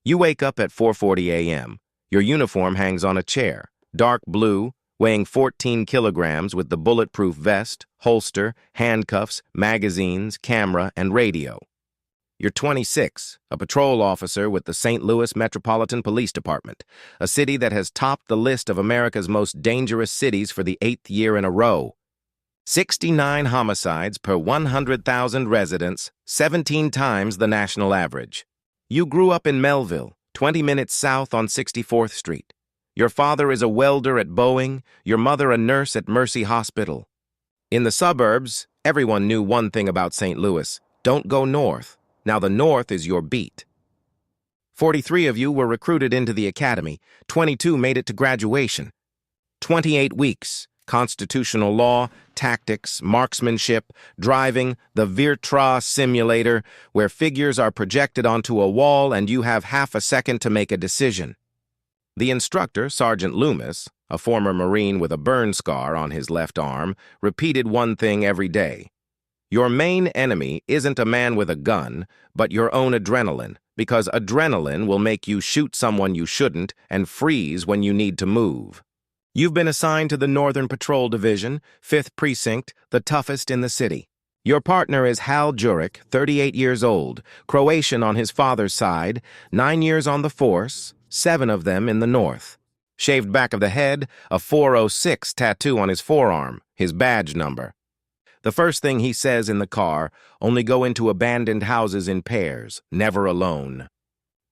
You wake up at 4:40 a.m. Your uniform hangs on a chair, dark blue, weighing 14 kilograms with the bulletproof vest, holster, handcuffs, magazines, camera, and radio. You're 26, a patrol officer with the St. Louis Metropolitan Police Department, a city that has topped the list of America's most dangerous cities for the 8th year in a row. 69 homicides per 100,000 residents, 17 times the national average. You grew up in Melville, 20 minutes south on 64th Street. Your father is a welder at Boeing, your mother a nurse at Mercy Hospital. In the suburbs, everyone knew one thing about St. Louis: don't go north. Now the north is your beat. 43 of you were recruited into the academy, 22 made it to graduation. 28 weeks, constitutional law, tactics, marksmanship, driving, the Virtua simulator, where figures are projected onto a wall and you have half a second to make a decision. The instructor, Sergeant Loomis, a former Marine with a burn scar on his left arm, repeated one thing every day. Your main enemy isn't a man with a gun, but your own adrenaline, because adrenaline will make you shoot someone you shouldn't and freeze when you need to move. You've been assigned to the Northern Patrol Division, 5th Precinct, the toughest in the city. Your partner is Hal Jurek, 38 years old, Croatian on his father's side, 9 years on the force, 7 of them in the north. Shaved back of the head, a 406 tattoo on his forearm, his badge number. The first thing he says in the car: only go into abandoned houses in pairs, never alone.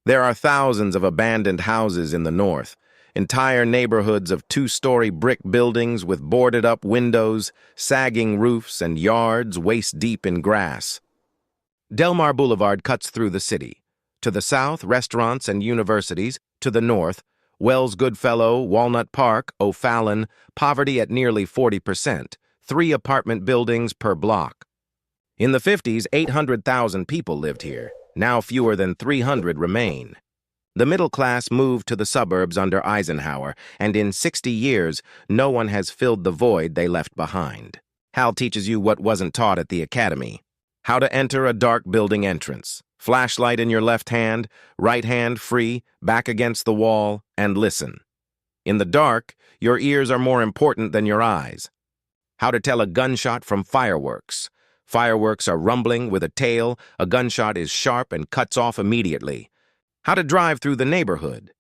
There are thousands of abandoned houses in the north, entire neighborhoods of 2-story brick buildings with boarded-up windows, sagging roofs, and yards waist-deep in grass. Delmar Boulevard cuts through the city. To the south, restaurants and universities. To the north, Wells Goodfellow, Walnut Park, O'Fallon, poverty at nearly 40%. 3 apartment buildings per block. In the 50s, 800,000 people lived here. Now fewer than 300 remain. The middle class moved to the suburbs under Eisenhower, and in 60 years, no one has filled the void they left behind. Hal teaches you what wasn't taught at the academy: how to enter a dark building entrance, flashlight in your left hand, right hand free, back against the wall, and listen. In the dark, your ears are more important than your eyes. How to tell a gunshot from fireworks. Fireworks are rumbling with a tail, a gunshot is sharp and cuts off immediately. How to drive through the neighborhood.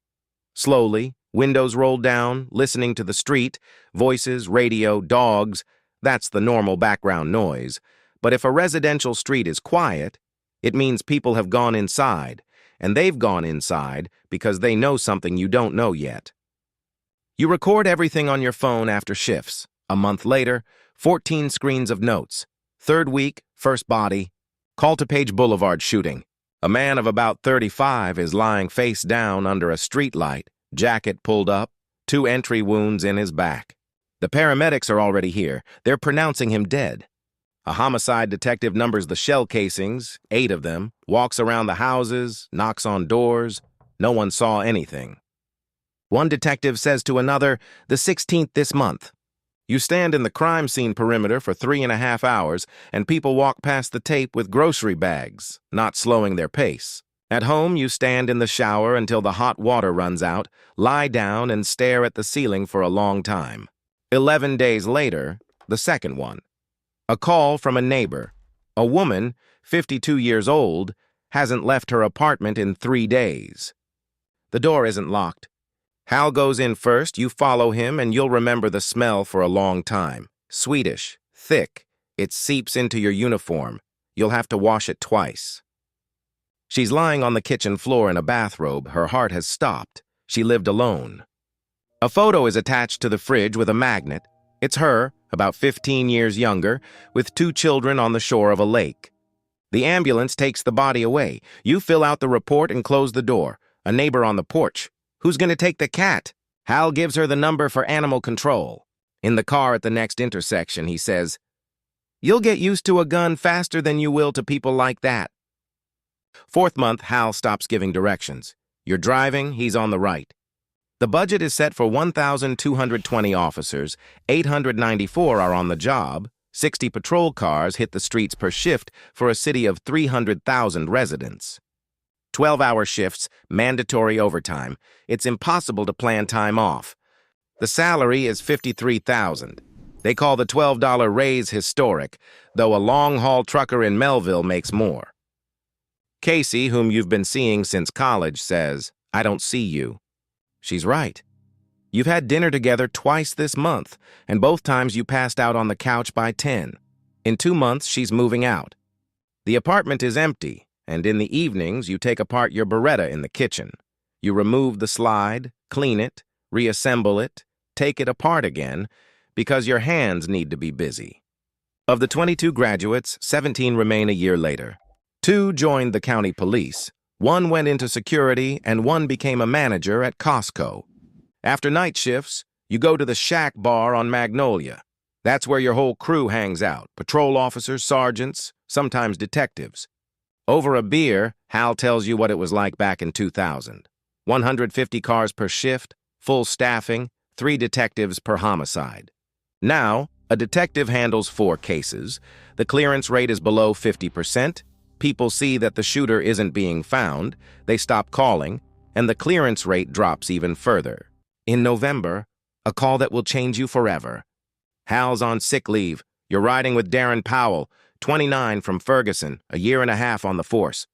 Slowly, windows rolled down, listening to the street, voices, radio, dogs. That's the normal background noise. But if a residential street is quiet, it means people have gone inside, and they've gone inside because they know something you don't know yet. You record everything on your phone after shifts. A month later, 14 screens of notes. 3rd week, first body. Call to Page Boulevard shooting. A man of about 35 is lying face down under a streetlight, jacket pulled up, 2 entry wounds in his back. The paramedics are already here. They're pronouncing him dead. A homicide detective numbers the shell casings, 8 of them, walks around the houses, knocks on doors. No one saw anything. One detective says to another, "The 16th this month." You stand in the crime scene perimeter for 3.5 hours, and people walk past the tape with grocery bags, not slowing their pace. At home, you stand in the shower until the hot water runs out, lie down, and stare at the ceiling for a long time. 11 days later, the second one. A call from a neighbor. A woman, 52 years old, hasn't left her apartment in 3 days. The door isn't locked. Hal goes in first, you follow him, and you'll remember the smell for a long time. Swedish, thick, it seeps into your uniform. You'll have to wash it twice. She's lying on the kitchen floor in a bathrobe. Her heart has stopped. She lived alone. A photo is attached to the fridge with a magnet. It's her, about 15 years younger, with 2 children on the shore of a lake. The ambulance takes the body away. You fill out the report and close the door. A neighbor on the porch. "Who's going to take the cat?" Hal gives her the number for animal control. In the car at the next intersection, he says, "You'll get used to a gun faster than you will to people like that." 4th month, Hal stops giving directions. You're driving, he's on the right. The budget is set for 1,220 officers, 894 are on the job, 60 patrol cars hit the streets per shift for a city of 300,000 residents. 12-hour shifts, mandatory overtime. It's impossible to plan time off. The salary is $53,000. They call the $12 raise historic, though a long-haul trucker in Melville makes more. Casey, whom you've been seeing since college, says, "I don't see you." She's right. You've had dinner together twice this month, and both times you passed out on the couch by 10. In 2 months, she's moving out. The apartment is empty, and in the evenings, you take apart your Beretta in the kitchen. You remove the slide, clean it, reassemble it, take it apart again, because your hands need to be busy. Of the 22 graduates, 17 remain a year later. 2 joined the county police. 1 went into security, and 1 became a manager at Costco. After night shifts, you go to the Shack bar on Magnolia. That's where your whole crew hangs out, patrol officers, sergeants, sometimes detectives. Over a beer, Hal tells you what it was like back in 2000. 150 cars per shift, full staffing, 3 detectives per homicide. Now, a detective handles 4 cases. The clearance rate is below 50%. People see that the shooter isn't being found. They stop calling, and the clearance rate drops even further. In November, a call that will change you forever. Hal's on sick leave. You're riding with Darren Powell, 29 from Ferguson, a year and a half on the force.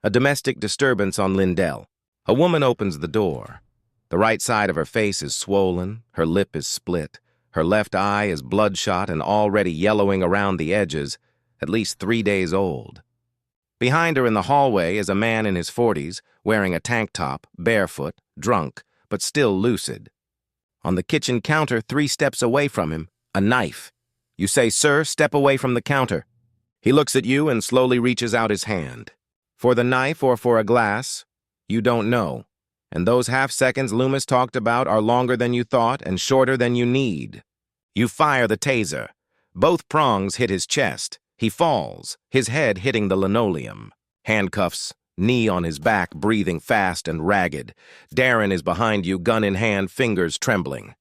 A domestic disturbance on Lindell. A woman opens the door. The right side of her face is swollen, her lip is split, her left eye is bloodshot and already yellowing around the edges, at least 3 days old. Behind her in the hallway is a man in his 40s, wearing a tank top, barefoot, drunk, but still lucid. On the kitchen counter 3 steps away from him, a knife. You say, "Sir, step away from the counter." He looks at you and slowly reaches out his hand. For the knife or for a glass, you don't know. And those half seconds Loomis talked about are longer than you thought and shorter than you need. You fire the taser. Both prongs hit his chest. He falls, his head hitting the linoleum. Handcuffs, knee on his back, breathing fast and ragged. Darren is behind you, gun in hand, fingers trembling.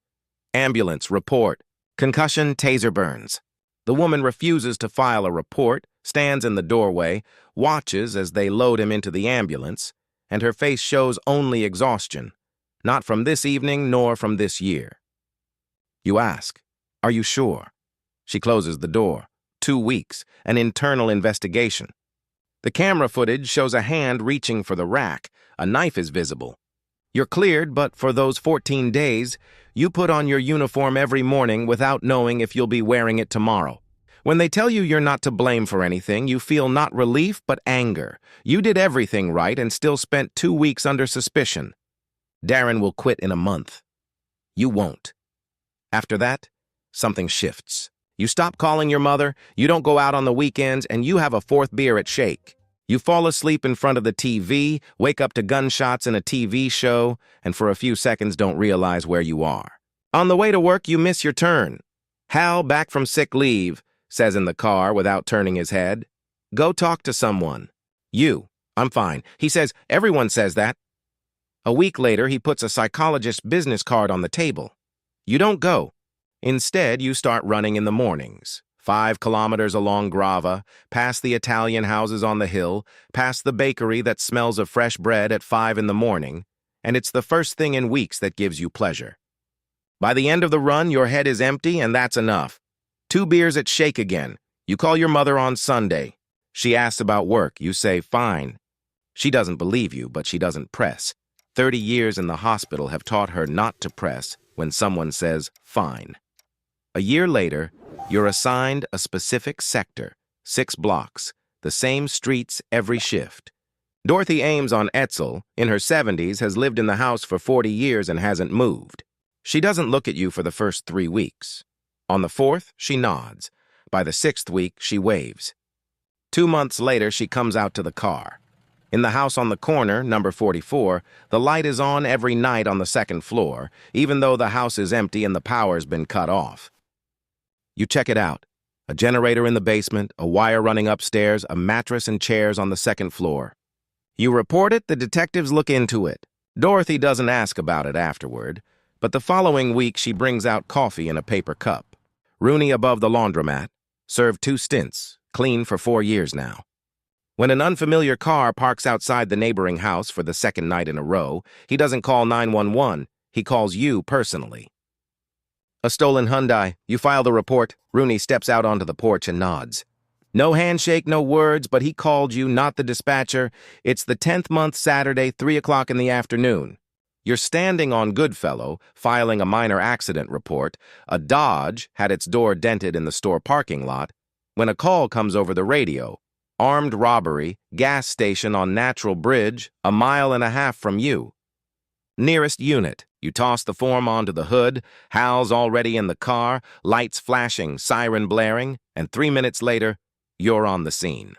Ambulance, report. Concussion, taser burns. The woman refuses to file a report, stands in the doorway, watches as they load him into the ambulance, and her face shows only exhaustion, not from this evening nor from this year. You ask, "Are you sure?" She closes the door. 2 weeks, an internal investigation. The camera footage shows a hand reaching for the rack. A knife is visible. You're cleared, but for those 14 days, you put on your uniform every morning without knowing if you'll be wearing it tomorrow. When they tell you you're not to blame for anything, you feel not relief but anger. You did everything right and still spent 2 weeks under suspicion. Darren will quit in a month. You won't. After that, something shifts. You stop calling your mother, you don't go out on the weekends, and you have a 4th beer at Shake. You fall asleep in front of the TV, wake up to gunshots in a TV show, and for a few seconds don't realize where you are. On the way to work, you miss your turn. Hal, back from sick leave, says in the car without turning his head, "Go talk to someone." "I'm fine." He says, "Everyone says that." A week later, he puts a psychologist's business card on the table. You don't go. Instead, you start running in the mornings. 5 kilometers along Grava, past the Italian houses on the hill, past the bakery that smells of fresh bread at 5 in the morning, and it's the first thing in weeks that gives you pleasure. By the end of the run, your head is empty, and that's enough. 2 beers at Shake again. You call your mother on Sunday. She asks about work. You say, "Fine." She doesn't believe you, but she doesn't press. 30 years in the hospital have taught her not to press when someone says, "Fine." A year later, you're assigned a specific sector, 6 blocks, the same streets every shift. Dorothy Ames on Etzel, in her 70s, has lived in the house for 40 years and hasn't moved. She doesn't look at you for the first 3 weeks. On the 4th, she nods. By the 6th week, she waves. 2 months later, she comes out to the car. In the house on the corner, number 44, the light is on every night on the 2nd floor, even though the house is empty and the power's been cut off. You check it out. A generator in the basement, a wire running upstairs, a mattress and chairs on the 2nd floor. You report it, the detectives look into it. Dorothy doesn't ask about it afterward, but the following week she brings out coffee in a paper cup. Rooney above the laundromat, served 2 stints, clean for 4 years now. When an unfamiliar car parks outside the neighboring house for the second night in a row, he doesn't call 911, he calls you personally. A stolen Hyundai. You file the report. Rooney steps out onto the porch and nods. No handshake, no words, but he called you, not the dispatcher. It's the 10th month Saturday, 3 o'clock in the afternoon. You're standing on Goodfellow, filing a minor accident report. A Dodge had its door dented in the store parking lot, when a call comes over the radio. Armed robbery, gas station on Natural Bridge, 1.5 miles from you. Nearest unit. You toss the form onto the hood, Hal's already in the car, lights flashing, siren blaring, and 3 minutes later, you're on the scene.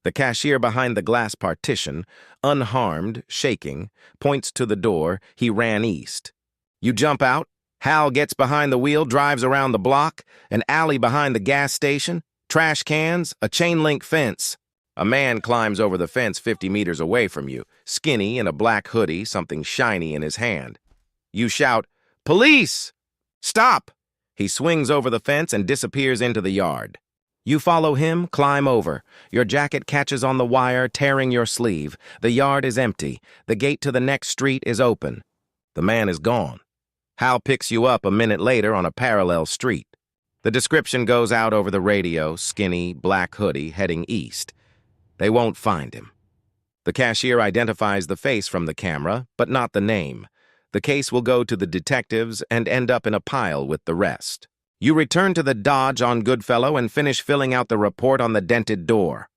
The cashier behind the glass partition, unharmed, shaking, points to the door. He ran east. You jump out. Hal gets behind the wheel, drives around the block, an alley behind the gas station, trash cans, a chain-link fence. A man climbs over the fence 50 meters away from you, skinny in a black hoodie, something shiny in his hand. You shout, "Police! Stop!" He swings over the fence and disappears into the yard. You follow him, climb over. Your jacket catches on the wire, tearing your sleeve. The yard is empty. The gate to the next street is open. The man is gone. Hal picks you up a minute later on a parallel street. The description goes out over the radio, skinny, black hoodie, heading east. They won't find him. The cashier identifies the face from the camera, but not the name. The case will go to the detectives and end up in a pile with the rest. You return to the Dodge on Goodfellow and finish filling out the report on the dented door.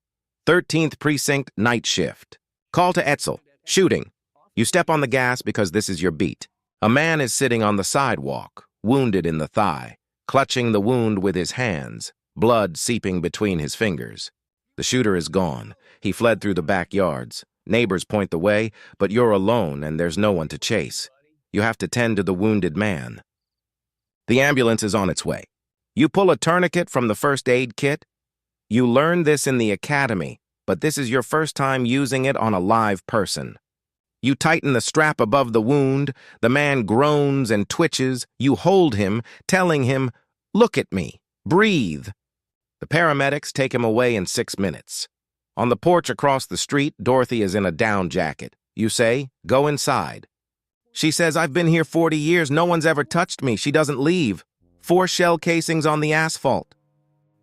13th Precinct, night shift. Call to Etzel. Shooting. You step on the gas because this is your beat. A man is sitting on the sidewalk, wounded in the thigh, clutching the wound with his hands, blood seeping between his fingers. The shooter is gone. He fled through the backyards. Neighbors point the way, but you're alone and there's no one to chase. You have to tend to the wounded man. The ambulance is on its way. You pull a tourniquet from the first aid kit. You learn this in the academy, but this is your first time using it on a live person. You tighten the strap above the wound. The man groans and twitches. You hold him, telling him, "Look at me. Breathe." The paramedics take him away in 6 minutes. On the porch across the street, Dorothy is in a down jacket. You say, "Go inside." She says, "I've been here 40 years. No one's ever touched me." She doesn't leave. 4 shell casings on the asphalt.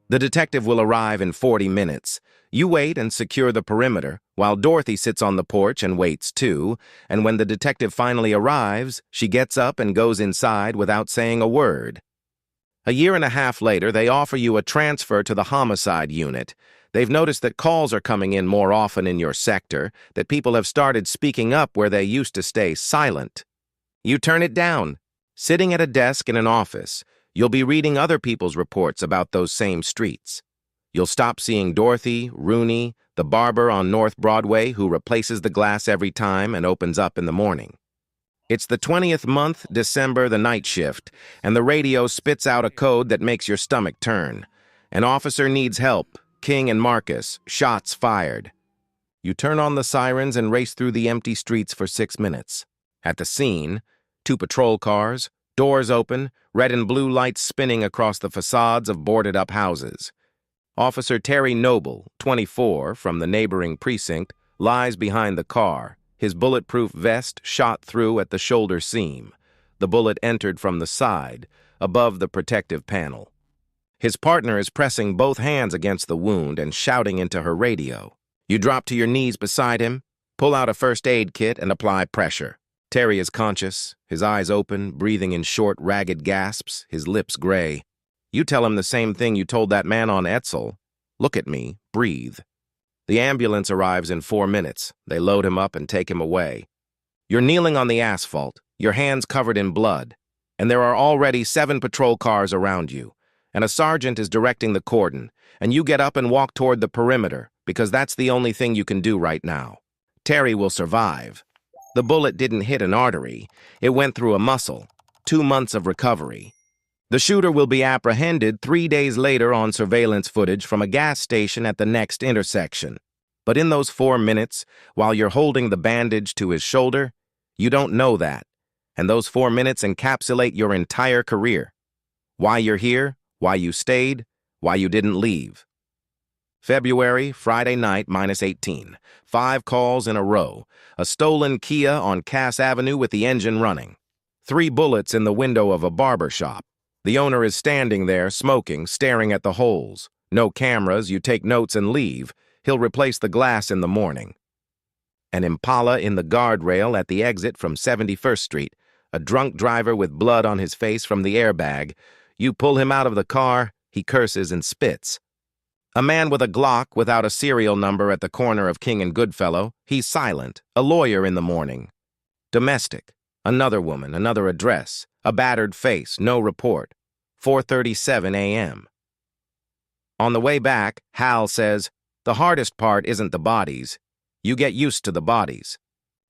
The detective will arrive in 40 minutes. You wait and secure the perimeter, while Dorothy sits on the porch and waits too, and when the detective finally arrives, she gets up and goes inside without saying a word. A year and a half later, they offer you a transfer to the homicide unit. They've noticed that calls are coming in more often in your sector, that people have started speaking up where they used to stay silent. You turn it down. Sitting at a desk in an office, you'll be reading other people's reports about those same streets. You'll stop seeing Dorothy, Rooney, the barber on North Broadway who replaces the glass every time and opens up in the morning. It's the 20th month, December, the night shift, and the radio spits out a code that makes your stomach turn. An officer needs help. King and Marcus, shots fired. You turn on the sirens and race through the empty streets for 6 minutes. At the scene, 2 patrol cars, doors open, red and blue lights spinning across the facades of boarded-up houses. Officer Terry Noble, 24, from the neighboring precinct, lies behind the car, his bulletproof vest shot through at the shoulder seam. The bullet entered from the side, above the protective panel. His partner is pressing both hands against the wound and shouting into her radio. You drop to your knees beside him, pull out a first aid kit, and apply pressure. Terry is conscious, his eyes open, breathing in short, ragged gasps, his lips gray. You tell him the same thing you told that man on Etzel. "Look at me, breathe." The ambulance arrives in 4 minutes. They load him up and take him away. You're kneeling on the asphalt, your hands covered in blood, and there are already 7 patrol cars around you. And a sergeant is directing the cordon, and you get up and walk toward the perimeter, because that's the only thing you can do right now. Terry will survive. The bullet didn't hit an artery. It went through a muscle. 2 months of recovery. The shooter will be apprehended 3 days later on surveillance footage from a gas station at the next intersection. But in those 4 minutes, while you're holding the bandage to his shoulder, you don't know that. And those 4 minutes encapsulate your entire career. Why you're here, why you stayed, why you didn't leave. February, Friday night, -18. 5 calls in a row. A stolen Kia on Cass Avenue with the engine running. 3 bullets in the window of a barber shop. The owner is standing there, smoking, staring at the holes. No cameras, you take notes and leave. He'll replace the glass in the morning. An Impala in the guardrail at the exit from 71st Street. A drunk driver with blood on his face from the airbag. You pull him out of the car, he curses and spits. A man with a Glock without a serial number at the corner of King and Goodfellow. He's silent. A lawyer in the morning. Domestic. Another woman, another address. A battered face, no report. 4:37 a.m. On the way back, Hal says, "The hardest part isn't the bodies. You get used to the bodies.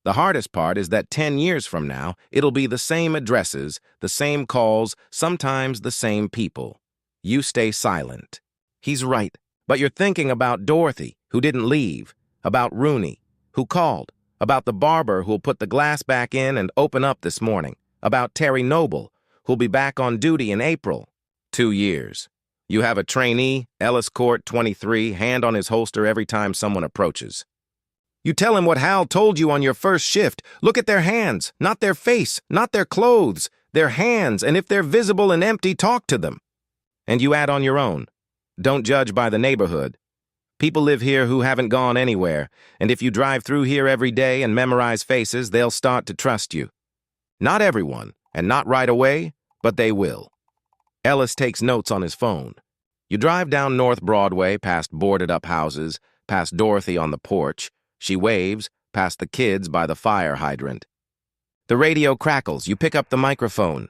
The hardest part is that 10 years from now, it'll be the same addresses, the same calls, sometimes the same people. You stay silent." He's right. But you're thinking about Dorothy, who didn't leave, about Rooney, who called, about the barber who'll put the glass back in and open up this morning, about Terry Noble, who'll be back on duty in April. 2 years. You have a trainee, Ellis Court, 23, hand on his holster every time someone approaches. You tell him what Hal told you on your first shift. Look at their hands, not their face, not their clothes, their hands, and if they're visible and empty, talk to them. And you add on your own. Don't judge by the neighborhood. People live here who haven't gone anywhere, and if you drive through here every day and memorize faces, they'll start to trust you. Not everyone, and not right away, but they will. Ellis takes notes on his phone. You drive down North Broadway past boarded-up houses, past Dorothy on the porch. She waves, past the kids by the fire hydrant. The radio crackles. You pick up the microphone.